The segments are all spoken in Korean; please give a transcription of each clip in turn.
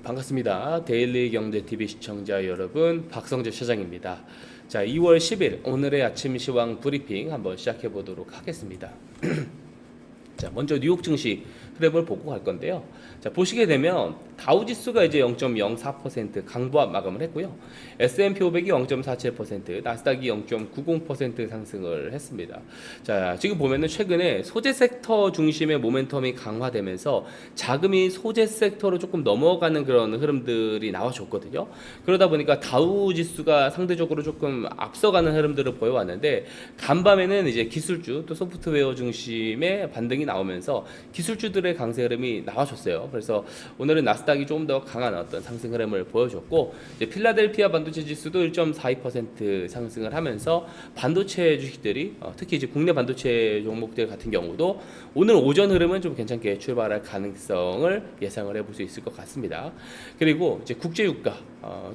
반갑습니다. 데일리 경제 TV 시청자 여러분, 박성재 차장입니다. 자, 2월 10일 오늘의 아침 시황 브리핑 한번 시작해 보도록 하겠습니다. 자, 먼저 뉴욕 증시 흐름을 보고 갈 건데요. 자, 보시게 되면 다우 지수가 이제 0.04% 강보합 마감을 했고요. S&P 500이 0.47%, 나스닥이 0.90% 상승을 했습니다. 자, 지금 보면은 최근에 소재 섹터 중심의 모멘텀이 강화되면서 자금이 소재 섹터로 조금 넘어가는 그런 흐름들이 나와줬거든요. 그러다 보니까 다우 지수가 상대적으로 조금 앞서가는 흐름들을 보여왔는데, 간밤에는 이제 기술주 또 소프트웨어 중심의 반등이 나오면서 기술주들의 강세 흐름이 나와줬어요. 그래서 오늘은 나스닥이 조금 더 강한 어떤 상승 흐름을 보여줬고, 이제 필라델피아 반도체 지수도 1.42% 상승을 하면서 반도체 주식들이 특히 이제 국내 반도체 종목들 같은 경우도 오늘 오전 흐름은 좀 괜찮게 출발할 가능성을 예상을 해볼 수 있을 것 같습니다. 그리고 이제 국제유가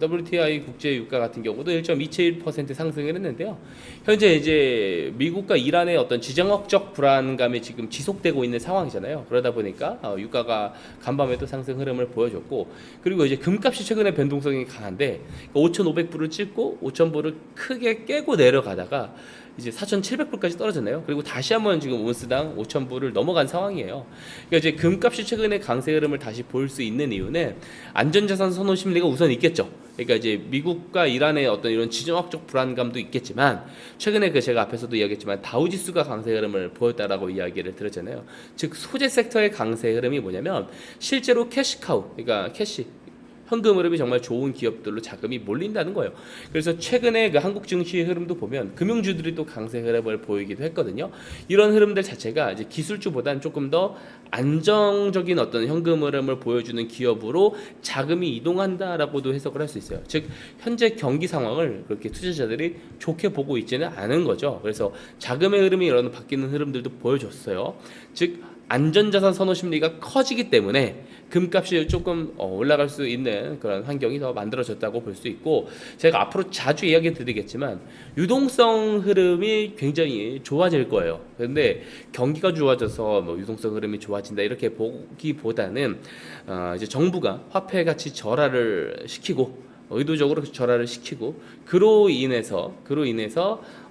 WTI 국제유가 같은 경우도 1.27% 상승을 했는데요. 현재 이제 미국과 이란의 어떤 지정학적 불안감이 지금 지속되고 있는 상황이잖아요. 그러다 보니까 유가가 간밤에도 상승 흐름을 보여줬고, 그리고 이제 금값이 최근에 변동성이 강한데 5,500불을 찍고 5,000불을 크게 깨고 내려가다가 이제 4,700불까지 떨어졌네요. 그리고 다시 한번 지금 온스당 5,000불을 넘어간 상황이에요. 그러니까 이제 금값이 최근에 강세 흐름을 다시 볼 수 있는 이유는 안전자산 선호 심리가 우선 있겠죠. 그러니까 이제 미국과 이란의 어떤 이런 지정학적 불안감도 있겠지만, 최근에 그 제가 앞에서도 이야기했지만 다우지수가 강세 흐름을 보였다라고 이야기를 드렸잖아요. 즉 소재 섹터의 강세 흐름이 뭐냐면 실제로 캐시카우, 그러니까 캐시 현금 흐름이 정말 좋은 기업들로 자금이 몰린다는 거예요. 그래서 최근에 그 한국 증시의 흐름도 보면 금융주들이 또 강세 흐름을 보이기도 했거든요. 이런 흐름들 자체가 이제 기술주보다는 조금 더 안정적인 어떤 현금 흐름을 보여주는 기업으로 자금이 이동한다라고도 해석을 할 수 있어요. 즉 현재 경기 상황을 그렇게 투자자들이 좋게 보고 있지는 않은 거죠. 그래서 자금의 흐름이 이런 바뀌는 흐름들도 보여줬어요. 즉 안전자산 선호 심리가 커지기 때문에 금값이 조금 올라갈 수 있는 그런 환경이 더 만들어졌다고 볼 수 있고, 제가 앞으로 자주 이야기 드리겠지만 유동성 흐름이 굉장히 좋아질 거예요. 그런데 경기가 좋아져서 뭐 유동성 흐름이 좋아진다 이렇게 보기보다는 이제 정부가 화폐 가치 절하를 시키고, 의도적으로 절하를 시키고, 그로 인해서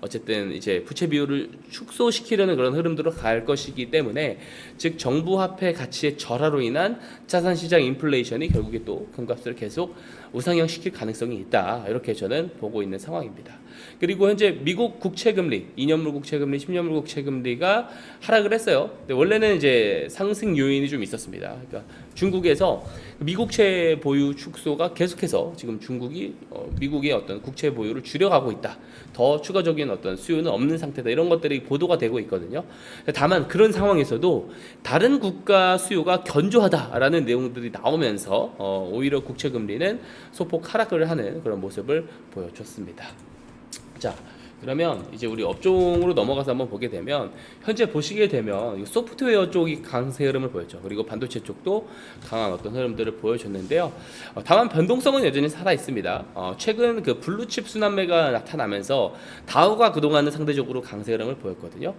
어쨌든 이제 부채 비율을 축소시키려는 그런 흐름들로 갈 것이기 때문에, 즉 정부 화폐 가치의 절하로 인한 자산 시장 인플레이션이 결국에 또 금값을 계속 우상향 시킬 가능성이 있다, 이렇게 저는 보고 있는 상황입니다. 그리고 현재 미국 국채금리, 2년물 국채금리, 10년물 국채금리가 하락을 했어요. 근데 원래는 이제 상승 요인이 좀 있었습니다. 그러니까 중국에서 미국채 보유 축소가 계속해서 지금 중국이 미국의 어떤 국채 보유를 줄여가고 있다, 더 추가적인 어떤 수요는 없는 상태다, 이런 것들이 보도가 되고 있거든요. 다만 그런 상황에서도 다른 국가 수요가 견조하다라는 내용들이 나오면서 오히려 국채금리는 소폭 하락을 하는 그런 모습을 보여줬습니다. 자, 그러면 이제 우리 업종으로 넘어가서 한번 보게 되면, 현재 보시게 되면 소프트웨어 쪽이 강세 흐름을 보였죠. 그리고 반도체 쪽도 강한 어떤 흐름들을 보여줬는데요. 다만 변동성은 여전히 살아 있습니다. 최근 그 블루칩 순환매가 나타나면서 다우가 그동안은 상대적으로 강세 흐름을 보였거든요.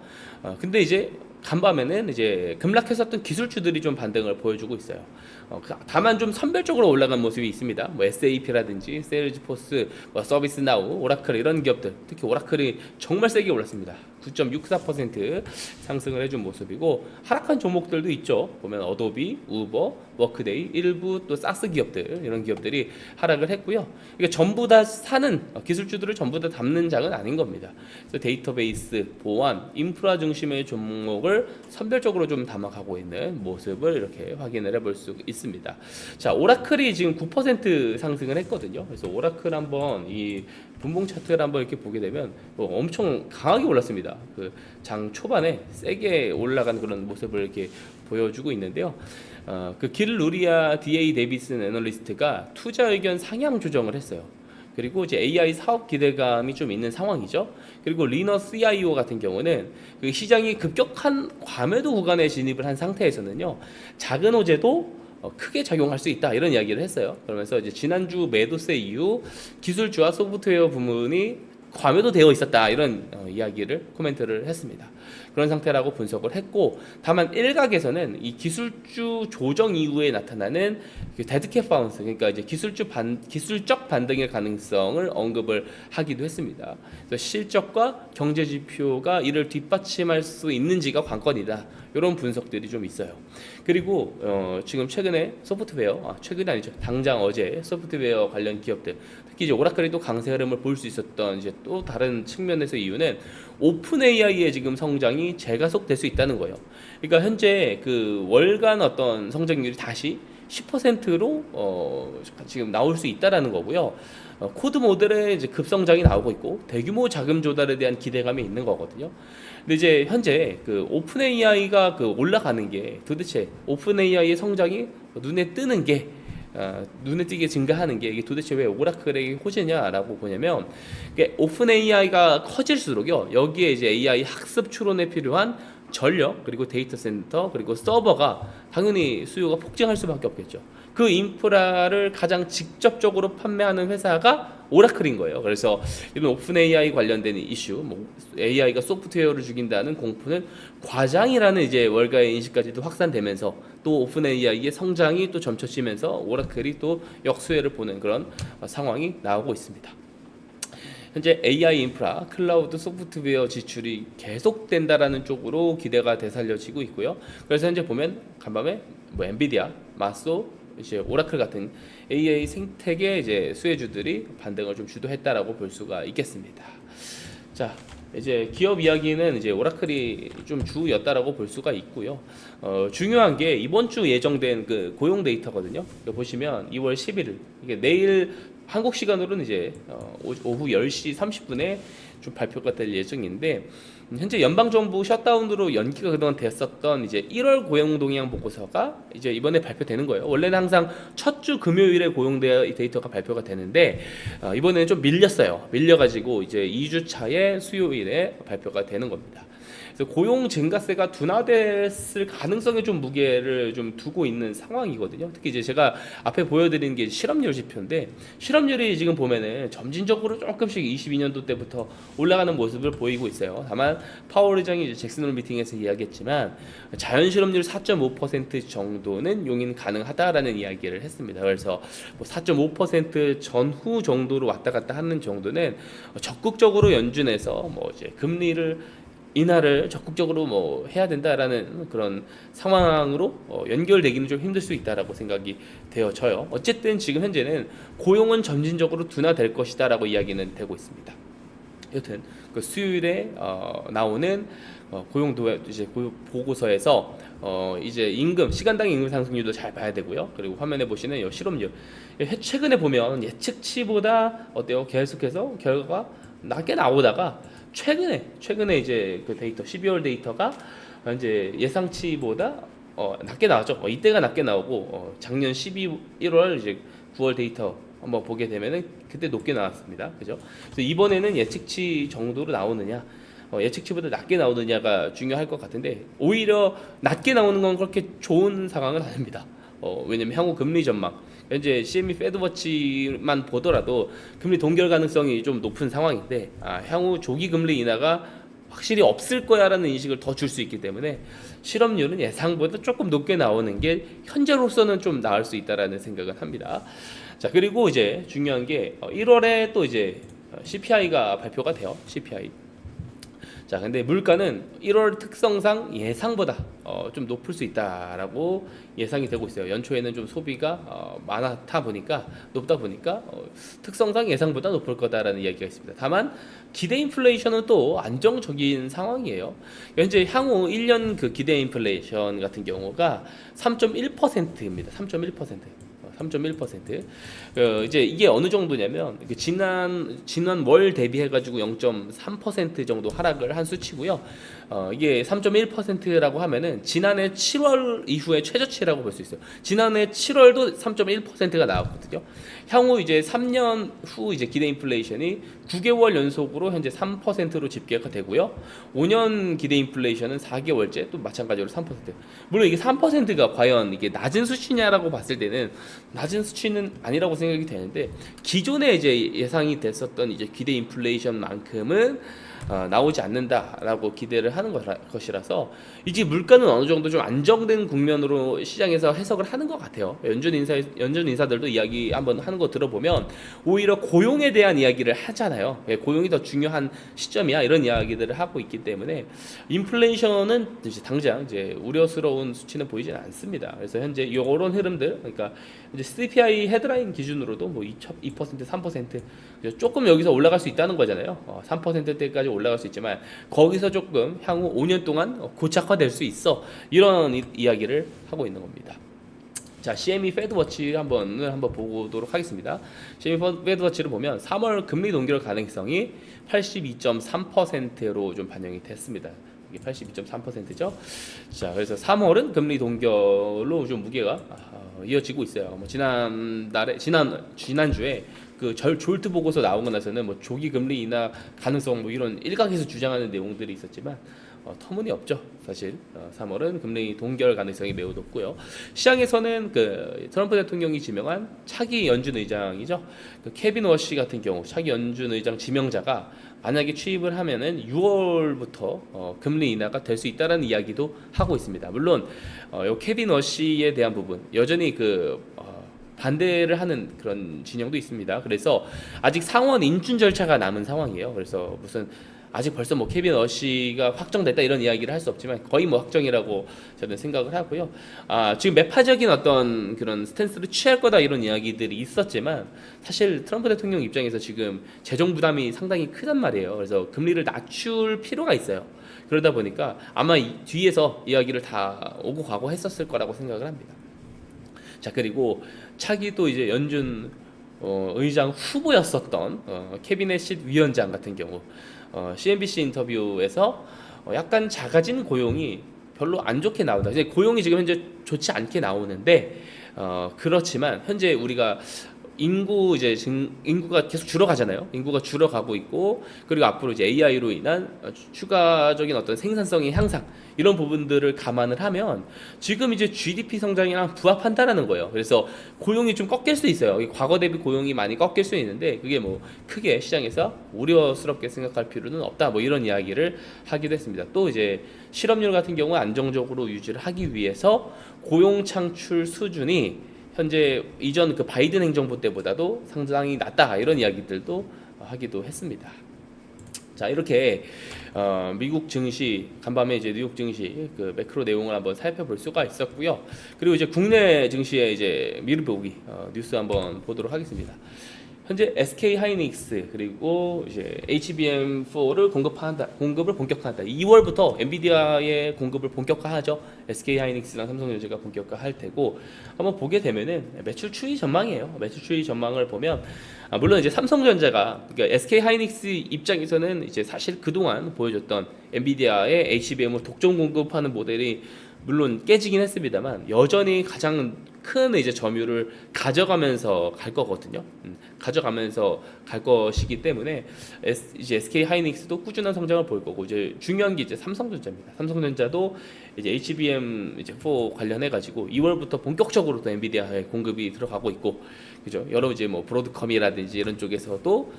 근데 이제 간밤에는 이제 급락했었던 기술주들이 좀 반등을 보여주고 있어요. 다만 좀 선별적으로 올라간 모습이 있습니다. 뭐 SAP라든지 세일즈포스, 뭐 서비스나우, 오라클 이런 기업들, 특히 오라클이 정말 세게 올랐습니다. 9.64% 상승을 해준 모습이고, 하락한 종목들도 있죠. 보면 어도비, 우버, 워크데이, 일부 또 사스 기업들, 이런 기업들이 하락을 했고요. 이게 전부 다 사는 기술주들을 전부 다 담는 장은 아닌 겁니다. 그래서 데이터베이스, 보안, 인프라 중심의 종목을 선별적으로 좀 담아가고 있는 모습을 이렇게 확인을 해볼 수 있습니다. 자, 오라클이 지금 9% 상승을 했거든요. 그래서 오라클 한번 이 분봉 차트를 한번 이렇게 보게 되면 엄청 강하게 올랐습니다. 그 장 초반에 세게 올라간 그런 모습을 이렇게 보여주고 있는데요. 그 길 루리아 DA 데비슨 애널리스트가 투자 의견 상향 조정을 했어요. 그리고 이제 AI 사업 기대감이 좀 있는 상황이죠. 그리고 리너 CIO 같은 경우는 그 시장이 급격한 과매도 구간에 진입을 한 상태에서는요, 작은 호재도 크게 작용할 수 있다, 이런 이야기를 했어요. 그러면서 이제 지난주 매도세 이후 기술주와 소프트웨어 부문이 과매도 되어 있었다, 이런 이야기를 코멘트를 했습니다. 그런 상태라고 분석을 했고, 다만 일각에서는 이 기술주 조정 이후에 나타나는 데드캣 바운스, 그러니까 이제 기술적 반등의 가능성을 언급을 하기도 했습니다. 그래서 실적과 경제 지표가 이를 뒷받침할 수 있는지가 관건이다. 이런 분석들이 좀 있어요. 그리고 지금 최근에 소프트웨어, 최근이 아니죠, 당장 어제 소프트웨어 관련 기업들, 특히 이제 오라클이 또 강세 흐름을 볼 수 있었던 이제 또 다른 측면에서 이유는 오픈 AI의 지금 성장이 재가속될 수 있다는 거예요. 그러니까 현재 그 월간 어떤 성장률이 다시 10%로 지금 나올 수 있다라는 거고요. 코드 모델의 이제 급성장이 나오고 있고 대규모 자금 조달에 대한 기대감이 있는 거거든요. 근데 이제 현재 그 오픈 AI가 그 올라가는 게, 도대체 오픈 AI의 성장이 눈에 뜨는 게 눈에 띄게 증가하는 게 이게 도대체 왜 오라클의 호재냐라고 보냐면, 오픈 AI가 커질수록요, 여기에 이제 AI 학습 추론에 필요한 전력, 그리고 데이터 센터, 그리고 서버가 당연히 수요가 폭증할 수밖에 없겠죠. 그 인프라를 가장 직접적으로 판매하는 회사가 오라클인 거예요. 그래서 이런 오픈 AI 관련된 이슈, 뭐 AI가 소프트웨어를 죽인다는 공포는 과장이라는 이제 월가의 인식까지도 확산되면서, 또 오픈 AI의 성장이 또 점쳐지면서 오라클이 또 역수혜를 보는 그런 상황이 나오고 있습니다. 현재 AI 인프라, 클라우드 소프트웨어 지출이 계속된다라는 쪽으로 기대가 되살려지고 있고요. 그래서 현재 보면 간밤에 뭐 엔비디아, 마소, 이제 오라클 같은 AI 생태계 이제 수혜주들이 반등을 좀 주도했다라고 볼 수가 있겠습니다. 자, 이제 기업 이야기는 이제 오라클이 좀 주였다라고 볼 수가 있고요. 중요한 게 이번 주 예정된 그 고용 데이터거든요. 보시면 2월 11일, 이게 내일 한국 시간으로는 이제 오후 10시 30분에 좀 발표가 될 예정인데, 현재 연방정부 셧다운으로 연기가 그동안 됐었던 이제 1월 고용 동향 보고서가 이제 이번에 발표되는 거예요. 원래는 항상 첫 주 금요일에 고용 데이터가 발표가 되는데 이번에는 좀 밀려가지고 이제 2주 차에 수요일에 발표가 되는 겁니다. 그래서 고용 증가세가 둔화됐을 가능성에 좀 무게를 좀 두고 있는 상황이거든요. 특히 이제 제가 앞에 보여드리는 게 실업률 지표인데, 실업률이 지금 보면은 점진적으로 조금씩 22년도 때부터 올라가는 모습을 보이고 있어요. 다만 파월 의장이 이제 잭슨 홀 미팅에서 이야기했지만 자연 실업률 4.5% 정도는 용인 가능하다라는 이야기를 했습니다. 그래서 뭐 4.5% 전후 정도로 왔다 갔다 하는 정도는 적극적으로 연준에서 뭐 이제 금리를 인하를 적극적으로 뭐 해야 된다라는 그런 상황으로 연결되기는 좀 힘들 수 있다라고 생각이 되어져요. 어쨌든 지금 현재는 고용은 점진적으로 둔화될 것이다라고 이야기는 되고 있습니다. 여튼 그 수요일에 나오는 고용 이제 보고서에서 이제 임금, 시간당 임금 상승률도 잘 봐야 되고요. 그리고 화면에 보시는 실업률, 최근에 보면 예측치보다 어때요? 계속해서 결과가 낮게 나오다가 최근에 이제 그 데이터 12월 데이터가 이제 예상치보다 낮게 나왔죠. 이때가 낮게 나오고 작년 1월 이제 9월 데이터 한번 보게 되면은 그때 높게 나왔습니다. 그죠? 그래서 이번에는 예측치 정도로 나오느냐, 예측치보다 낮게 나오느냐가 중요할 것 같은데, 오히려 낮게 나오는 건 그렇게 좋은 상황은 아닙니다. 왜냐면 향후 금리 전망, 현재 CME 패드워치만 보더라도 금리 동결 가능성이 좀 높은 상황인데, 향후 조기 금리 인하가 확실히 없을 거야라는 인식을 더 줄 수 있기 때문에 실업률은 예상보다 조금 높게 나오는 게 현재로서는 좀 나을 수 있다라는 생각은 합니다. 자, 그리고 이제 중요한 게 1월에 또 이제 CPI가 발표가 돼요. CPI. 자, 근데 물가는 1월 특성상 예상보다 좀 높을 수 있다라고 예상이 되고 있어요. 연초에는 좀 소비가 높다 보니까 특성상 예상보다 높을 거다라는 이야기가 있습니다. 다만 기대 인플레이션은 또 안정적인 상황이에요. 현재 향후 1년 그 기대 인플레이션 같은 경우가 3.1%입니다. 3.1%. 이제 이게 어느 정도냐면 지난 월 대비해 가지고 0.3% 정도 하락을 한 수치고요. 이게 3.1%라고 하면은 지난해 7월 이후에 최저치라고 볼 수 있어요. 지난해 7월도 3.1%가 나왔거든요. 향후 이제 3년 후 이제 기대 인플레이션이 9개월 연속으로 현재 3%로 집계가 되고요. 5년 기대 인플레이션은 4개월째 또 마찬가지로 3%. 물론 이게 3%가 과연 이게 낮은 수치냐라고 봤을 때는 낮은 수치는 아니라고 생각이 되는데 기존에 이제 예상이 됐었던 이제 기대 인플레이션만큼은 나오지 않는다라고 기대를 하는 것이라서 이제 물가는 어느 정도 좀 안정된 국면으로 시장에서 해석을 하는 것 같아요. 연준 인사들도 이야기 한번 하는 거 들어보면 오히려 고용에 대한 이야기를 하잖아요. 고용이 더 중요한 시점이야 이런 이야기들을 하고 있기 때문에 인플레이션은 이제 당장 이제 우려스러운 수치는 보이지는 않습니다. 그래서 현재 이런 흐름들, 그러니까 이제 CPI 헤드라인 기준으로도 뭐 2%, 3% 조금 여기서 올라갈 수 있다는 거잖아요. 3%대까지 올라갈 수 있지만 거기서 조금 향후 5년 동안 고착화될 수 있어 이런 이야기를 하고 있는 겁니다. 자, CME 페드워치 한번 보도록 하겠습니다. CME 페드워치를 보면 3월 금리 동결 가능성이 82.3%로 좀 반영이 됐습니다. 이게 82.3%죠. 자, 그래서 3월은 금리 동결로 좀 무게가 이어지고 있어요. 뭐 지난주에 그 졸트 보고서 나오고 나서는 뭐 조기 금리 인하 가능성 뭐 이런 일각에서 주장하는 내용들이 있었지만 터무니없죠. 사실 3월은 금리 동결 가능성이 매우 높고요. 시장에서는 그 트럼프 대통령이 지명한 차기 연준 의장이죠. 그 케빈 워시 같은 경우 차기 연준 의장 지명자가 만약에 취임을 하면은 6월부터 금리 인하가 될 수 있다라는 이야기도 하고 있습니다. 물론 요 케빈 워시에 대한 부분 여전히 반대를 하는 그런 진영도 있습니다. 그래서 아직 상원 인준 절차가 남은 상황이에요. 그래서 무슨 아직 벌써 뭐 케빈 워시가 확정됐다 이런 이야기를 할 수 없지만 거의 뭐 확정이라고 저는 생각을 하고요. 지금 매파적인 어떤 그런 스탠스를 취할 거다 이런 이야기들이 있었지만 사실 트럼프 대통령 입장에서 지금 재정 부담이 상당히 크단 말이에요. 그래서 금리를 낮출 필요가 있어요. 그러다 보니까 아마 뒤에서 이야기를 다 오고 가고 했었을 거라고 생각을 합니다. 자, 그리고 차기 또 이제 연준 의장 후보였었던 캐비넷 위원장 같은 경우 CNBC 인터뷰에서 약간 작아진 고용이 별로 안 좋게 나온다. 이제 고용이 지금 현재 좋지 않게 나오는데 그렇지만 현재 우리가 인구가 계속 줄어가잖아요. 인구가 줄어가고 있고 그리고 앞으로 이제 AI로 인한 추가적인 어떤 생산성의 향상 이런 부분들을 감안을 하면 지금 이제 GDP 성장이랑 부합한다라는 거예요. 그래서 고용이 좀 꺾일 수 있어요. 과거 대비 고용이 많이 꺾일 수 있는데 그게 뭐 크게 시장에서 우려스럽게 생각할 필요는 없다. 뭐 이런 이야기를 하기도 했습니다. 또 이제 실업률 같은 경우 안정적으로 유지를 하기 위해서 고용 창출 수준이 현재 이전 그 바이든 행정부 때보다도 상당히 낮다 이런 이야기들도 하기도 했습니다. 자, 이렇게 미국 증시 간밤에 이제 뉴욕 증시 그 매크로 내용을 한번 살펴볼 수가 있었고요. 그리고 이제 국내 증시의 이제 미르 보기 뉴스 한번 보도록 하겠습니다. 현재 SK 하이닉스 그리고 이제 HBM4를 공급을 본격화한다. 2월부터 엔비디아의 공급을 본격화하죠. SK 하이닉스랑 삼성전자가 본격화할 테고 한번 보게 되면은 매출 추이 전망이에요. 매출 추이 전망을 보면 물론 이제 삼성전자가 그러니까 SK 하이닉스 입장에서는 이제 사실 그동안 보여줬던 엔비디아의 HBM을 독점 공급하는 모델이 물론 깨지긴 했습니다만 여전히 가장 큰 이제 점유율을 가져가면서 갈 거거든요. 가져가면서 갈 것이기 때문에 이제 SK 하이닉스도 꾸준한 성장을 볼 거고 이제 중요한 게 이제 삼성전자입니다. 삼성전자도 이제 HBM 이제 4 관련해 가지고 2월부터 본격적으로 또 엔비디아에 공급이 들어가고 있고 그죠? 여러 이제 뭐 브로드컴이라든지 이런 쪽에서도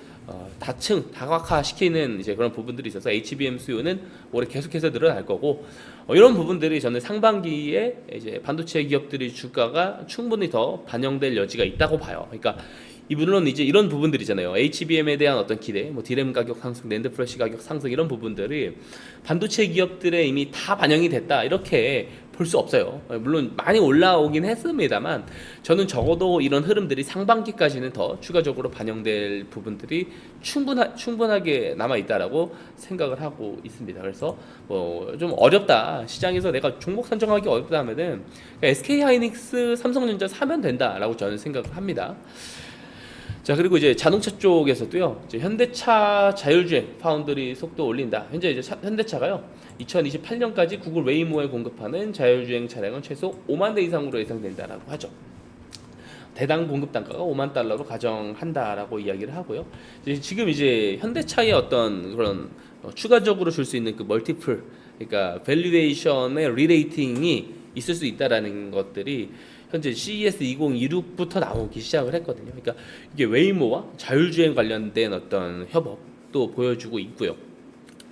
다각화 시키는 이제 그런 부분들이 있어서 HBM 수요는 올해 계속해서 늘어날 거고 이런 부분들이 저는 상반기에 이제 반도체 기업들의 주가가 충분히 더 반영될 여지가 있다고 봐요. 그러니까 물론 이제 이런 부분들이잖아요. HBM에 대한 어떤 기대, 뭐 디램 가격 상승, 낸드 플래시 가격 상승 이런 부분들이 반도체 기업들에 이미 다 반영이 됐다 이렇게 볼 수 없어요. 물론 많이 올라오긴 했습니다만 저는 적어도 이런 흐름들이 상반기까지는 더 추가적으로 반영될 부분들이 충분하게 남아 있다라고 생각을 하고 있습니다. 그래서 뭐 좀 어렵다 시장에서 내가 종목 선정하기 어렵다 하면은 SK 하이닉스, 삼성전자 사면 된다라고 저는 생각을 합니다. 자, 그리고 이제 자동차 쪽에서도요. 이제 현대차 자율주행 파운드리 속도 올린다. 현재 이제 현대차가요. 2028년까지 구글 웨이모에 공급하는 자율주행 차량은 최소 5만 대 이상으로 예상된다라고 하죠. 대당 공급 단가가 5만 달러로 가정한다라고 이야기를 하고요. 지금 이제 현대차의 어떤 그런 추가적으로 줄 수 있는 그 멀티플, 그러니까 밸류에이션의 리레이팅이 있을 수 있다라는 것들이 현재 CES 2026부터 나오기 시작을 했거든요. 그러니까 이게 웨이모와 자율주행 관련된 어떤 협업도 보여주고 있고요.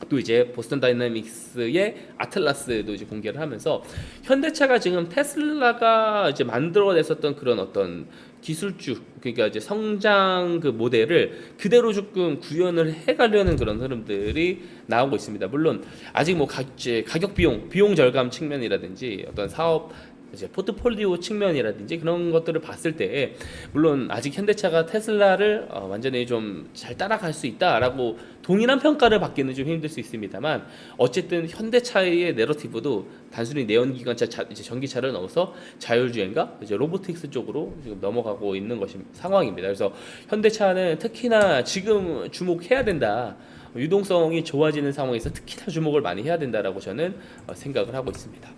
또 이제 보스턴 다이나믹스의 아틀라스도 이제 공개를 하면서 현대차가 지금 테슬라가 이제 만들어냈었던 그런 어떤 기술주, 그러니까 이제 성장 그 모델을 그대로 조금 구현을 해가려는 그런 흐름들이 나오고 있습니다. 물론 아직 뭐 가격 비용 절감 측면이라든지 어떤 사업 이제 포트폴리오 측면이라든지 그런 것들을 봤을 때 물론 아직 현대차가 테슬라를 완전히 좀 잘 따라갈 수 있다라고 동일한 평가를 받기는 좀 힘들 수 있습니다만 어쨌든 현대차의 내러티브도 단순히 내연기관차 이제 전기차를 넘어서 자율주행과 이제 로보틱스 쪽으로 지금 넘어가고 있는 것이 상황입니다. 그래서 현대차는 특히나 지금 주목해야 된다. 유동성이 좋아지는 상황에서 특히나 주목을 많이 해야 된다라고 저는 생각을 하고 있습니다.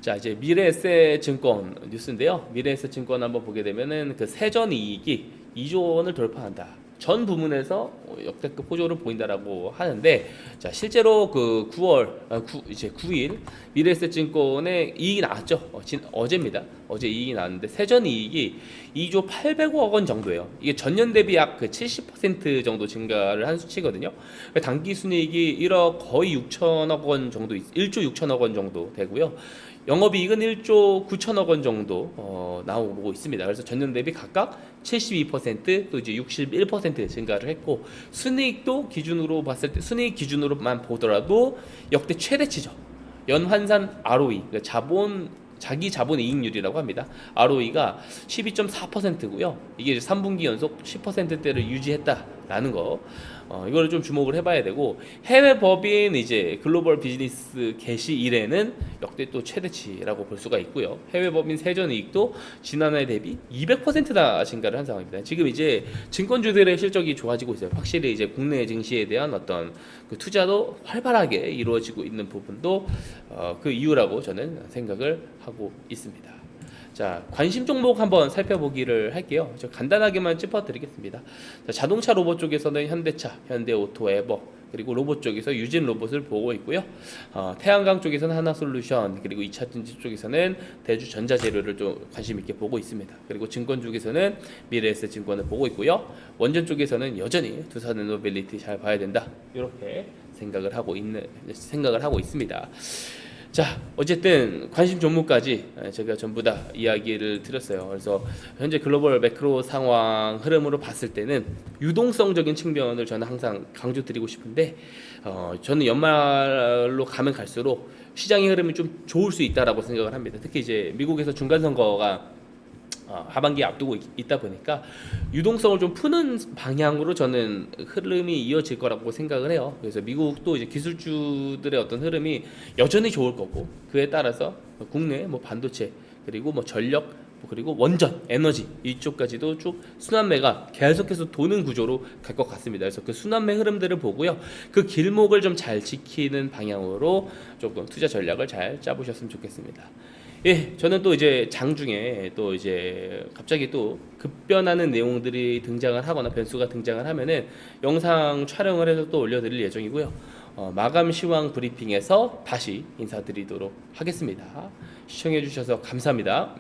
자, 이제 미래에셋증권 뉴스인데요. 미래에셋증권 한번 보게 되면은 그 세전 이익이 2조 원을 돌파한다. 전 부문에서 역대급 호조를 보인다라고 하는데, 자 실제로 그 9일 미래에셋증권의 이익이 나왔죠. 어제입니다. 어제 이익이 나왔는데 세전 이익이 2조 800억 원 정도예요. 이게 전년 대비 약 그 70% 정도 증가를 한 수치거든요. 당기 순이익이 1억 거의 6천억 원 정도, 1조 6천억 원 정도 되고요. 영업이익은 1조 9천억 원 정도 나오고 있습니다. 그래서 전년 대비 각각 72% 또 이제 61% 증가를 했고 순이익도 기준으로 봤을 때 순이익 기준으로만 보더라도 역대 최대치죠. 연환산 ROE, 그러니까 자기 자본 이익률이라고 합니다. ROE가 12.4%고요. 이게 이제 3분기 연속 10%대를 유지했다라는 거. 이거를 좀 주목을 해봐야 되고 해외 법인 이제 글로벌 비즈니스 개시 이래는 역대 또 최대치라고 볼 수가 있고요. 해외 법인 세전 이익도 지난해 대비 200%나 증가를 한 상황입니다. 지금 이제 증권주들의 실적이 좋아지고 있어요. 확실히 이제 국내 증시에 대한 어떤 그 투자도 활발하게 이루어지고 있는 부분도 그 이유라고 저는 생각을 하고 있습니다. 자, 관심 종목 한번 살펴보기를 할게요. 저 간단하게만 짚어드리겠습니다. 자, 자동차 로봇 쪽에서는 현대차, 현대오토, 에버, 그리고 로봇 쪽에서 유진 로봇을 보고 있고요. 태양광 쪽에서는 하나솔루션, 그리고 2차전지 쪽에서는 대주전자재료를 좀 관심 있게 보고 있습니다. 그리고 증권 쪽에서는 미래에셋증권을 보고 있고요. 원전 쪽에서는 여전히 두산에너빌리티 잘 봐야 된다. 이렇게 생각을 하고 있습니다. 자, 어쨌든 관심 종목까지 제가 전부 다 이야기를 드렸어요. 그래서 현재 글로벌 매크로 상황 흐름으로 봤을 때는 유동성적인 측면을 저는 항상 강조드리고 싶은데 저는 연말로 가면 갈수록 시장의 흐름이 좀 좋을 수 있다라고 생각을 합니다. 특히 이제 미국에서 중간 선거가 하반기에 앞두고 있다 보니까 유동성을 좀 푸는 방향으로 저는 흐름이 이어질 거라고 생각을 해요. 그래서 미국도 이제 기술주들의 어떤 흐름이 여전히 좋을 거고 그에 따라서 국내 뭐 반도체 그리고 뭐 전력 그리고 원전, 에너지 이쪽까지도 쭉 순환매가 계속해서 도는 구조로 갈 것 같습니다. 그래서 그 순환매 흐름들을 보고요. 그 길목을 좀 잘 지키는 방향으로 조금 투자 전략을 잘 짜보셨으면 좋겠습니다. 예, 저는 또 이제 장중에 또 이제 갑자기 또 급변하는 내용들이 등장을 하거나 변수가 등장을 하면은 영상 촬영을 해서 또 올려드릴 예정이고요. 마감 시황 브리핑에서 다시 인사드리도록 하겠습니다. 시청해주셔서 감사합니다.